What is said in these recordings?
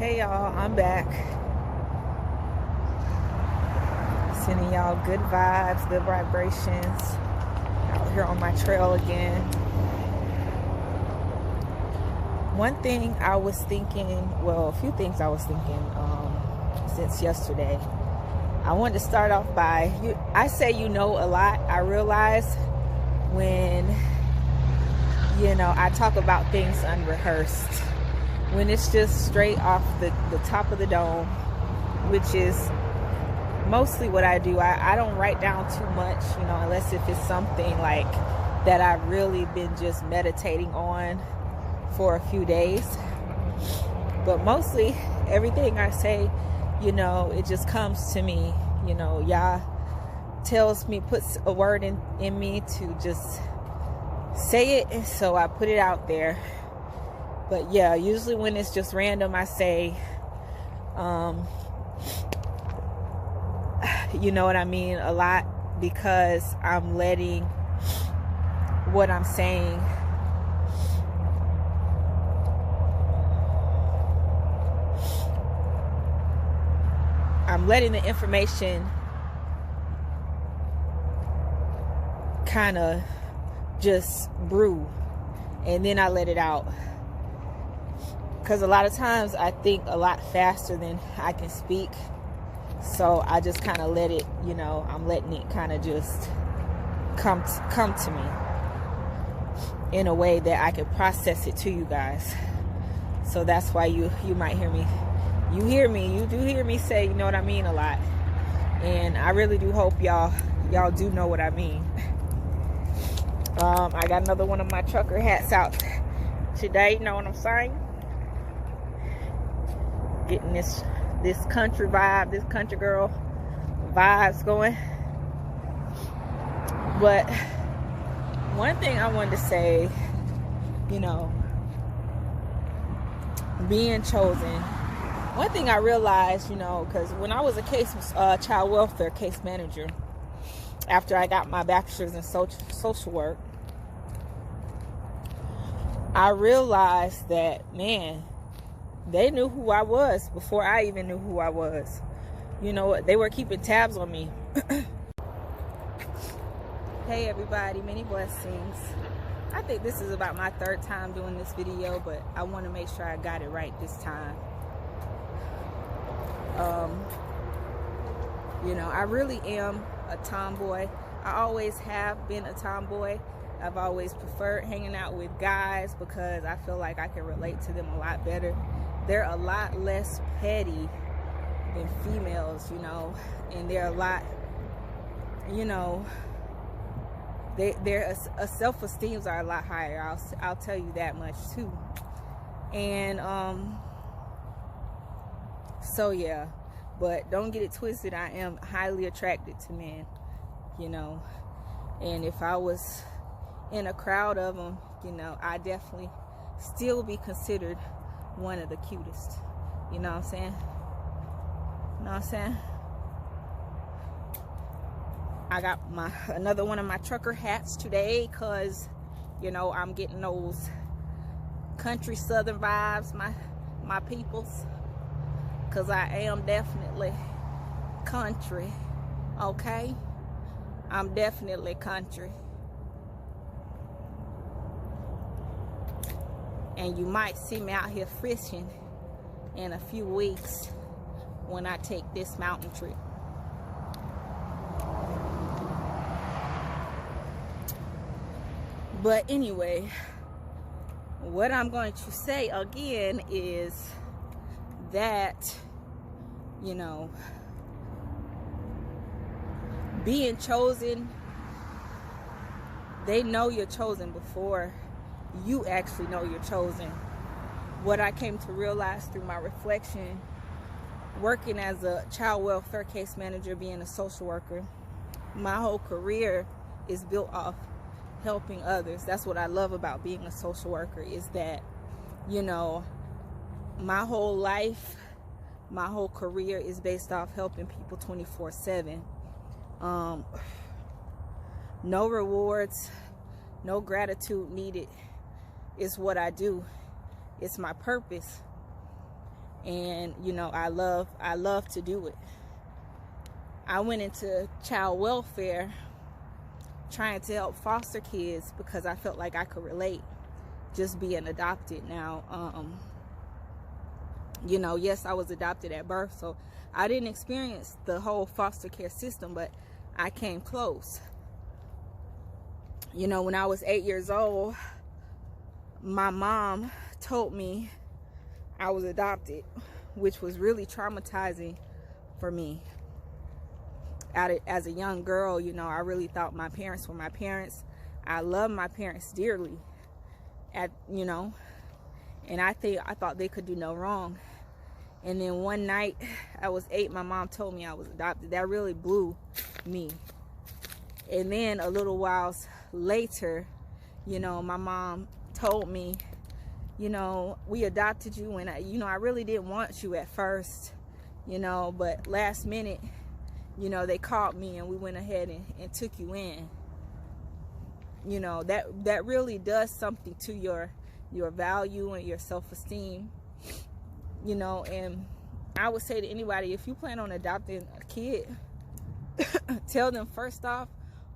Hey y'all, I'm back. Sending y'all good vibes, good vibrations. Out here on my trail again. One thing I was thinking, well, a few things I was thinking since yesterday. I wanted to start off by, I say you know a lot. I realize when, I talk about things unrehearsed. When it's just straight off the top of the dome, which is mostly what I do. I don't write down too much, unless if it's something like that I've really been just meditating on for a few days. But mostly everything I say, it just comes to me. Yah tells me, puts a word in me to just say it, and so I put it out there. But yeah, usually when it's just random, I say, you know what I mean, a lot, because I'm letting what I'm saying the information kind of just brew, and then I let it out. Because a lot of times I think a lot faster than I can speak. So I just kind of let it, I'm letting it kind of just come to me in a way that I can process it to you guys. So that's why you might hear me. You do hear me say, you know what I mean, a lot. And I really do hope y'all do know what I mean. I got another one of my trucker hats out today, you know what I'm saying? Getting this country vibe, this country girl vibes going. But one thing I wanted to say, being chosen. One thing I realized, because when I was a child welfare case manager, after I got my bachelor's in social work, I realized that, man, they knew who I was before I even knew who I was. They were keeping tabs on me. Hey everybody, many blessings. I think this is about my third time doing this video, but I want to make sure I got it right this time. I really am a tomboy. I always have been a tomboy. I've always preferred hanging out with guys because I feel like I can relate to them a lot better. They're a lot less petty than females, and they're a lot, their self-esteems are a lot higher. I'll tell you that much too. And so yeah, but don't get it twisted. I am highly attracted to men, and if I was in a crowd of them, I definitely still be considered one of the cutest. You know what I'm saying? I got another one of my trucker hats today because I'm getting those country southern vibes, my peoples, because I am definitely country. Okay, I'm definitely country. And you might see me out here fishing in a few weeks when I take this mountain trip. But anyway, what I'm going to say again is that, being chosen, they know you're chosen before you actually know you're chosen. What I came to realize through my reflection, working as a child welfare case manager, being a social worker, my whole career is built off helping others. That's what I love about being a social worker, is that, my whole life, my whole career is based off helping people 24/7. No rewards, no gratitude needed. Is what I do. It's my purpose. And, you know, I love to do it. I went into child welfare trying to help foster kids because I felt like I could relate just being adopted. Now, you know, yes, I was adopted at birth, so I didn't experience the whole foster care system, but I came close. You know, when I was 8 years old, my mom told me I was adopted, which was really traumatizing for me. As a young girl, you know, I really thought my parents were my parents. I love my parents dearly, you know, and I thought they could do no wrong. And then one night, I was 8, my mom told me I was adopted. That really blew me. And then a little while later, you know, my mom told me, you know, we adopted you, and I really didn't want you at first, you know, but last minute, you know, they called me and we went ahead and took you in. You know, that really does something to your value and your self-esteem. You know, and I would say to anybody, if you plan on adopting a kid, tell them first off,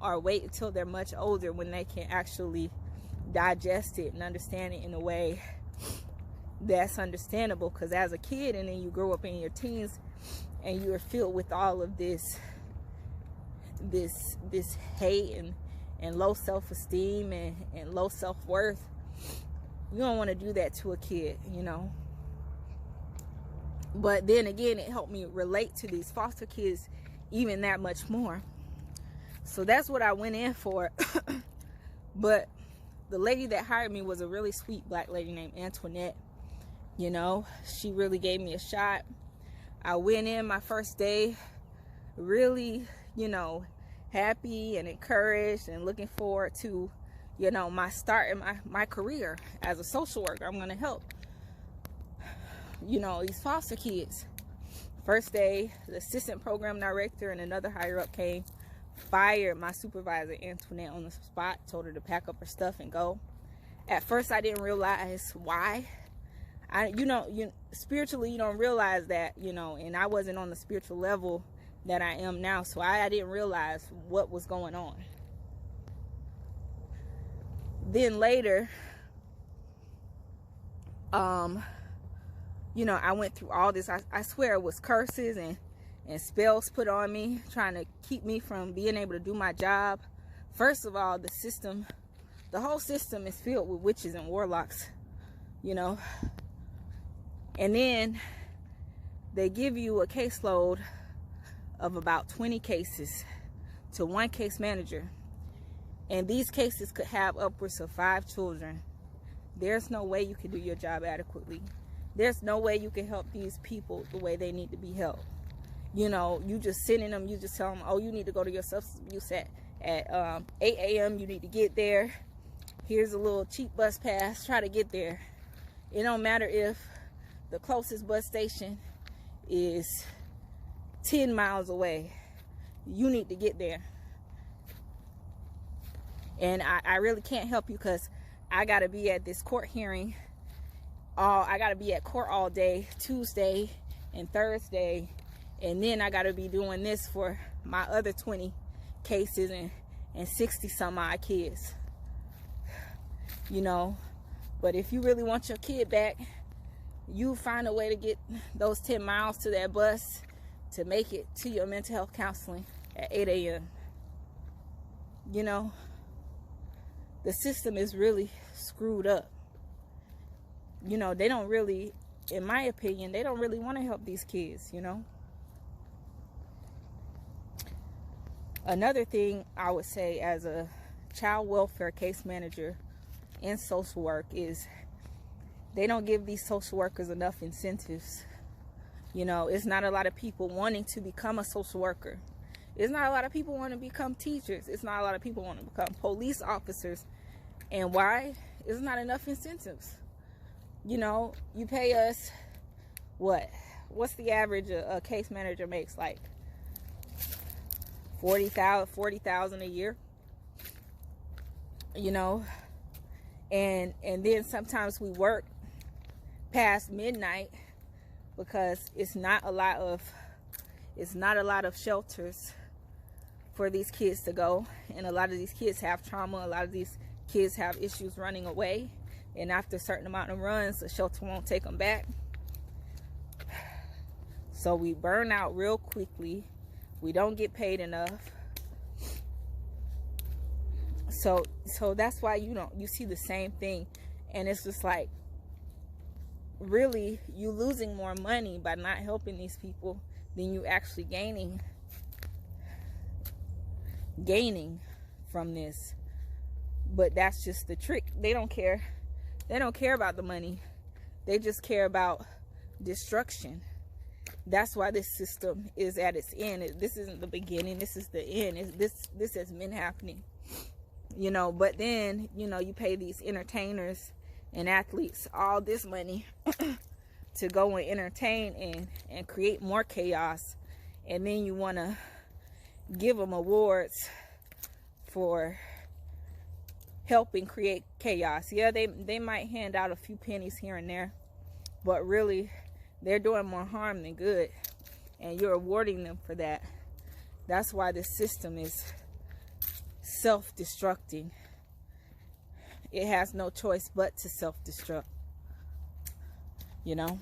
or wait until they're much older when they can actually digest it and understand it in a way that's understandable. Because as a kid, and then you grow up in your teens and you're filled with all of this hate and low self-esteem and low self-worth, you don't want to do that to a kid, you know. But then again, it helped me relate to these foster kids even that much more. So that's what I went in for. But the lady that hired me was a really sweet black lady named Antoinette. You know, she really gave me a shot. I went in my first day really, you know, happy and encouraged and looking forward to, you know, my start in my career as a social worker. I'm going to help, you know, these foster kids. First day, the assistant program director and another higher up came, fired my supervisor Antoinette on the spot, told her to pack up her stuff and go. At first, I didn't realize why. Spiritually, you don't realize that, you know, and I wasn't on the spiritual level that I am now, so I didn't realize what was going on. Then later, you know, I went through all this. I swear it was curses and spells put on me, trying to keep me from being able to do my job. First of all, the whole system is filled with witches and warlocks, you know. And then they give you a caseload of about 20 cases to one case manager. And these cases could have upwards of 5 children. There's no way you can do your job adequately. There's no way you can help these people the way they need to be helped. You know, you just sending them, you just tell them, oh, you need to go to your substance abuse at 8 a.m. You need to get there. Here's a little cheap bus pass. Try to get there. It don't matter if the closest bus station is 10 miles away. You need to get there. And I really can't help you because I got to be at this court hearing. I got to be at court all day, Tuesday and Thursday. And then I got to be doing this for my other 20 cases and 60 some odd kids. You know, but if you really want your kid back, you find a way to get those 10 miles to that bus to make it to your mental health counseling at 8 a.m. You know, the system is really screwed up. You know, they don't really, in my opinion, they don't really want to help these kids, you know. Another thing I would say as a child welfare case manager in social work is they don't give these social workers enough incentives. You know, it's not a lot of people wanting to become a social worker. It's not a lot of people want to become teachers. It's not a lot of people want to become police officers. And why? It's not enough incentives. You know, you pay us what? What's the average a case manager makes? Like $40,000 a year. You know, and then sometimes we work past midnight because it's not a lot of shelters for these kids to go, and a lot of these kids have trauma. A lot of these kids have issues running away, and after a certain amount of runs, the shelter won't take them back. So we burn out real quickly. We don't get paid enough. So that's why you see the same thing, and it's just like, really, you losing more money by not helping these people than you actually gaining from this. But that's just the trick. They don't care about the money. They just care about destruction. That's why this system is at its end. This isn't the beginning, this is the end. This has been happening, you know. But then, you know, you pay these entertainers and athletes all this money to go and entertain and create more chaos, and then you want to give them awards for helping create chaos. Yeah, they might hand out a few pennies here and there, but really they're doing more harm than good, and you're awarding them for that. That's why this system is self-destructing. It has no choice but to self-destruct, you know.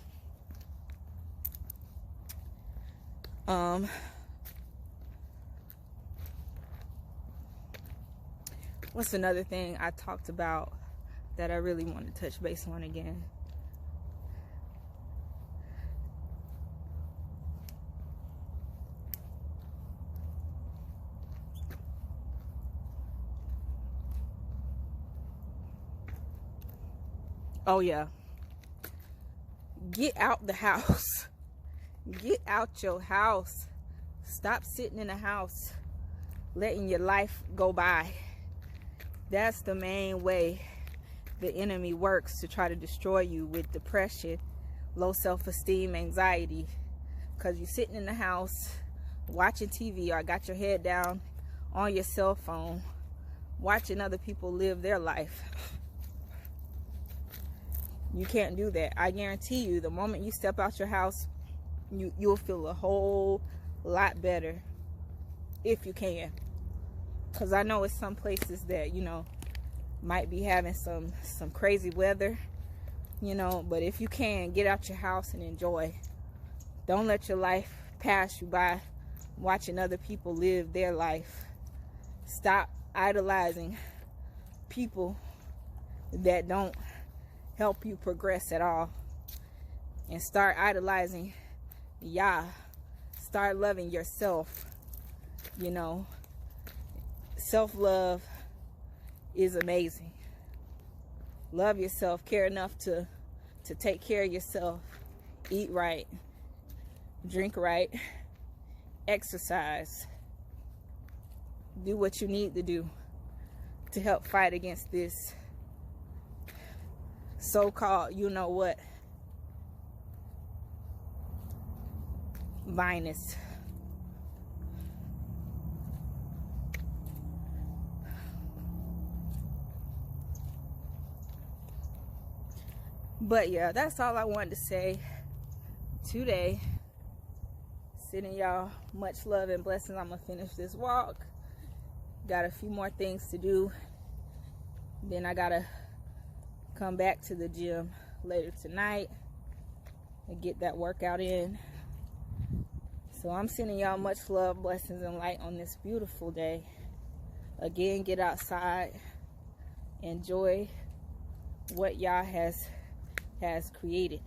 What's another thing I talked about that I really want to touch base on again? Oh yeah, get out the house. Get out your house. Stop sitting in the house letting your life go by. That's the main way the enemy works to try to destroy you, with depression, low self-esteem, anxiety, because you're sitting in the house watching TV or got your head down on your cell phone watching other people live their life. You can't do that. I guarantee you, the moment you step out your house, you'll feel a whole lot better, if you can. Because I know it's some places that, you know, might be having some crazy weather, you know. But if you can, get out your house and enjoy. Don't let your life pass you by watching other people live their life. Stop idolizing people that don't help you progress at all, and start idolizing Yah. Start loving yourself. You know, self-love is amazing. Love yourself. Care enough to take care of yourself. Eat right, drink right, exercise, do what you need to do to help fight against this so-called, you know what, virus. But yeah, that's all I wanted to say today. Sending y'all much love and blessings. I'm gonna finish this walk. Got a few more things to do. Then I gotta come back to the gym later tonight and get that workout in. So I'm sending y'all much love, blessings, and light on this beautiful day. Again, get outside, enjoy what Yah has created.